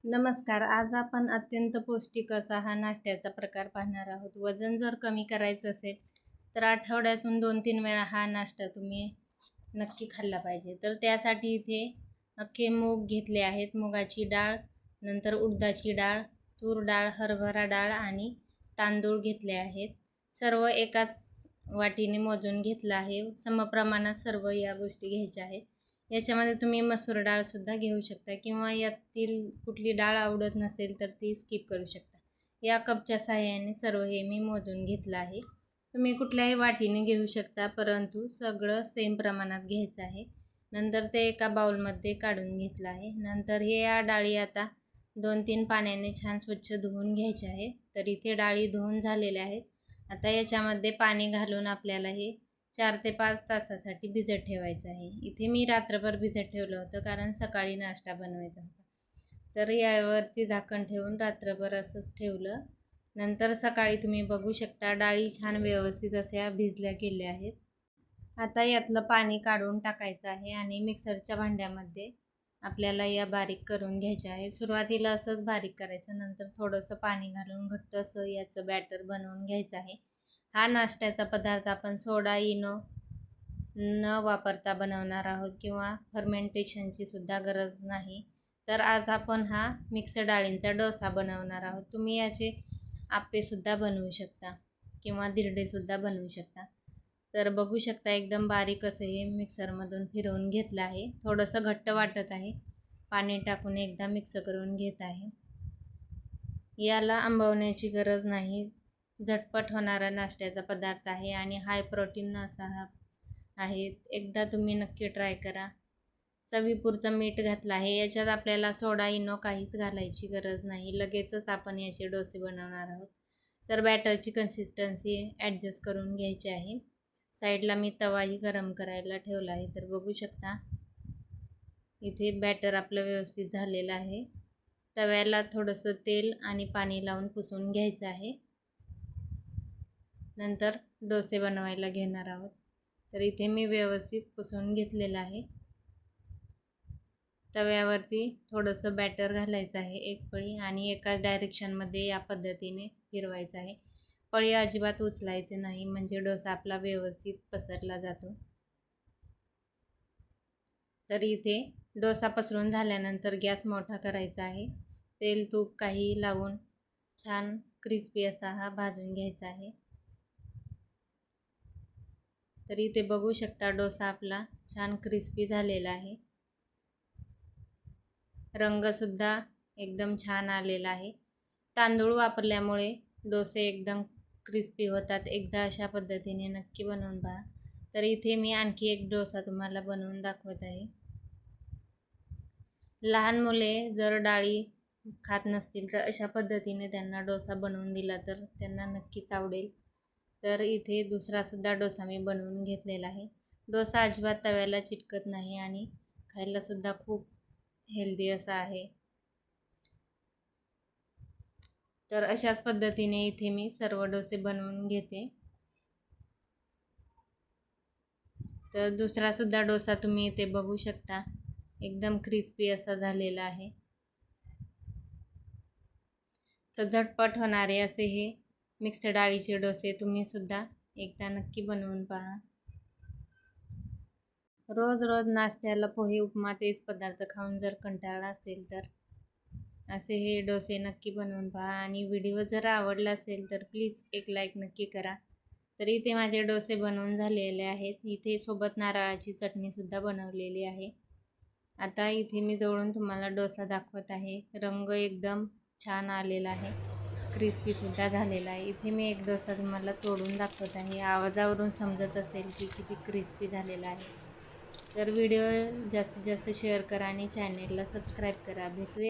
नमस्कार. आज आपण अत्यंत पौष्टिक असा हा नाश्त्याचा प्रकार पाहणार आहोत. वजन जर कमी करायचं असेल तर आठवड्यातून 2-3 वेळा हा नाश्ता तुम्ही नक्की खाल्ला पाहिजे. तर त्यासाठी इथे अख्खे मूग घेतले आहेत, मुगाची डाळ, नंतर उडदाची डाळ, तूर डाळ, हरभरा डाळ आणि तांदूळ घेतले आहेत. सर्व एकाच वाटीने मोजून घेतलं आहे. समप्रमाणात सर्व या गोष्टी घ्यायच्या आहेत. याच्यामध्ये तुम्ही मसूर डाळसुद्धा घेऊ शकता किंवा यातील कुठली डाळ आवडत नसेल तर ती स्किप करू शकता. या कपच्या साहाय्याने सर्व हे मी मोजून घेतलं आहे. तुम्ही कुठल्याही वाटीने घेऊ शकता, परंतु सगळं सेम प्रमाणात घ्यायचं आहे. नंतर ते एका बाउलमध्ये काढून घेतलं आहे. नंतर हे या डाळी आता 2-3 पाण्याने छान स्वच्छ धुवून घ्यायचे आहे. तर इथे डाळी धुवून झालेल्या आहेत. आता याच्यामध्ये पाणी घालून आपल्याला हे 4 ते 5 तासासाठी भिजत ठेवायचं आहे. इथे मी रात्रभर भिजत ठेवलं होतं कारण सकाळी नाश्ता बनवायचा होता. तर यावरती झाकण ठेवून रात्रभर असंच ठेवलं. नंतर सकाळी तुम्ही बघू शकता डाळी छान व्यवस्थित अशा भिजल्या गेल्या आहेत. आता यातलं पाणी काढून टाकायचं आहे आणि मिक्सरच्या भांड्यामध्ये आपल्याला या बारीक करून घ्यायच्या आहे. सुरुवातीला असंच बारीक करायचं, नंतर थोडंसं पाणी घालून घट्ट असं याचं बॅटर बनवून घ्यायचं आहे. हा नाश्त्याचा पदार्थ आपण सोडा, इनो न वापरता बनवणार आहोत किंवा फर्मेंटेशनची सुद्धा गरज नाही. तर आज आपण हा मिक्स डाळींचा डोसा बनवणार आहोत. तुम्ही याचे आप्पेसुद्धा बनवू शकता किंवा धिरडेसुद्धा बनवू शकता. तर बघू शकता एकदम बारीक असं हे मिक्सरमधून फिरवून घेतलं आहे. थोडंसं घट्ट वाटत आहे. पाणी टाकून एकदा मिक्स करून घेत आहे. याला आंबवण्याची गरज नाही. झटपट होणारा नाश्त्याचा पदार्थ आहे आणि हाय प्रोटीन असा हा आहे. एकदा तुम्ही नक्की ट्राय करा. चवीपुरतं मीठ घातलं आहे. याच्यात आपल्याला सोडा, इनो काहीच घालायची गरज नाही. लगेचच आपण याचे डोसे बनवणार आहोत. तर बॅटरची कन्सिस्टन्सी ॲडजस्ट करून घ्यायची आहे. साईडला मी तवाही गरम करायला ठेवला आहे. तर बघू शकता इथे बॅटर आपलं व्यवस्थित झालेलं आहे. तव्याला थोडंसं तेल आणि पाणी लावून पुसून घ्यायचं आहे. नंतर डोसे बनवायला घेणार आहोत. तर इथे मी व्यवस्थित पुसून घेतलेलं आहे. तव्यावरती थोडंसं बॅटर घालायचं आहे, एक पळी, आणि एकाच डायरेक्शनमध्ये या पद्धतीने फिरवायचं आहे. पळी अजिबात उचलायचे नाही, म्हणजे डोसा आपला व्यवस्थित पसरला जातो. तर इथे डोसा पसरून झाल्यानंतर गॅस मोठा करायचा आहे. तेल तूप काही लावून छान क्रिस्पी असा हा भाजून घ्यायचा आहे. तर इथे बघू शकता डोसा आपला छान क्रिस्पी झालेला आहे. रंगसुद्धा एकदम छान आलेला आहे. तांदूळ वापरल्यामुळे डोसे एकदम क्रिस्पी होतात. एकदा अशा पद्धतीने नक्की बनवून पहा. तर इथे मी आणखी एक डोसा तुम्हाला बनवून दाखवत आहे. लहान मुले जर डाळी खात नसतील तर अशा पद्धतीने त्यांना डोसा बनवून दिला तर त्यांना नक्कीच आवडेल. तर इथे दुसरासुद्धा डोसा मी बनवून घेतलेला आहे. डोसा अजिबात तव्याला चिटकत नाही आणि खायलासुद्धा खूप हेल्दी असा आहे. तर अशाच पद्धतीने इथे मी सर्व डोसे बनवून घेते. तर दुसरासुद्धा डोसा तुम्ही इथे बघू शकता, एकदम क्रिस्पी असा झालेला आहे. तर झटपट होणारे असे हे मिक्स डाळीचे डोसे तुम्हीसुद्धा एकदा नक्की बनवून पहा. रोज रोज नाश्त्याला पोहे, उपमा तेच पदार्थ खाऊन जर कंटाळा असेल तर असे हे डोसे नक्की बनवून पहा. आणि व्हिडिओ जर आवडला असेल तर प्लीज एक लाईक नक्की करा. तर इथे माझे डोसे बनवून झालेले आहेत. इथे सोबत नारळाची चटणीसुद्धा बनवलेली आहे. आता इथे मी जवळून तुम्हाला डोसा दाखवत आहे. रंग एकदम छान आलेला आहे, क्रिस्पीसुद्धा झालेला आहे. इथे मी एक डोसा तुम्हाला तोडून दाखवत आहे. आवाजावरून समजत असेल की किती क्रिस्पी झालेला आहे. तर व्हिडिओ जास्तीत जास्त शेअर करा आणि चॅनेलला सबस्क्राईब करा. भेटूया